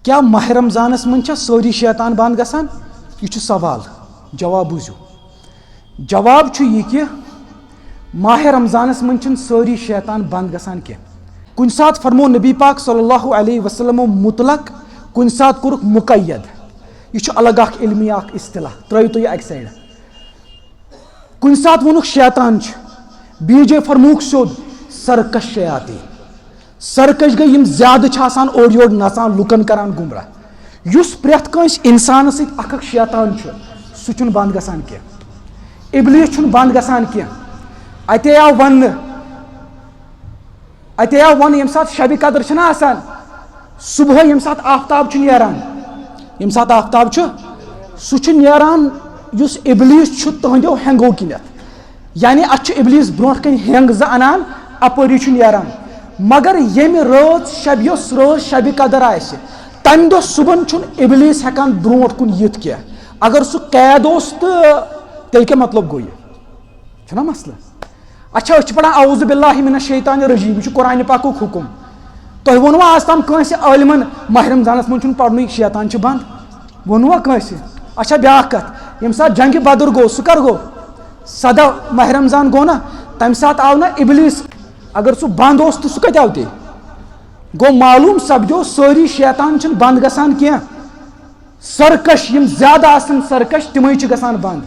क्या माह रमजानस मन सारी शैतान बंद गसान? यह सवाल। जवाब बूझो। जवाब यह कि माह रमजानस मन सारी शैतान बंद गसान क्या। कुन सात फरमो नबी पाक सल्लल्लाहु अलैहि वसल्लम मुतलक, कुन सात कोरुक मुकय्यद। यह अलग इल्मी इस्तिलाह, त्रो तो यह अक साइड। कुन सात वोनुक शैतान, बीजे फरमूक सोद सरकश शयातीन। सरकश गई यम ज्यादा और योर नचान लुकन करान गुमराह। युस प्रेथ कंस इंसान सत अख शैतान सह बंद गसान क्या। इबलीस बंद गसान क्या। अते आव वन यम सात शब कदर आसान सुबह यम सात आफ्ताब नेरान, यम सात आफ्ताब सह नेरान युस इबलीस तुंदो हेंगो किनत, यानी अत इबलीस ब्रोह कन हेंग ज अनान अपरी नेरान। मगर यम रात शब यस रात शब कदर आसि तम दो सुबह इबलीस हेकान ब्रोह कुन यिथ क्या। अगर सह कैद ओस तो तेल क्या मतलब गो यह मसला। अच्छा अस पढ़ान औज़ु बिल्लाहि मिनश शैतानिर रजीम, यह कुरान पाकुक हुकुम। तुह वोनवा आज तम कंस आलिमन माह रमजानस मन पढ़न शैतान बंद वोनवा कंस। अच्छा ब्या कथ यम सात जंग बदर गो सह कर गो 14 माह रमजान गो ना, तम सात आव ना इबलीस। अगर सह बंद ओस तो सह कत आव ते गो मालूम सपदो सारी शैतान बंद गसान क्या। सरकश यम ज्यादा आसन सरकश तिम गसान बंद।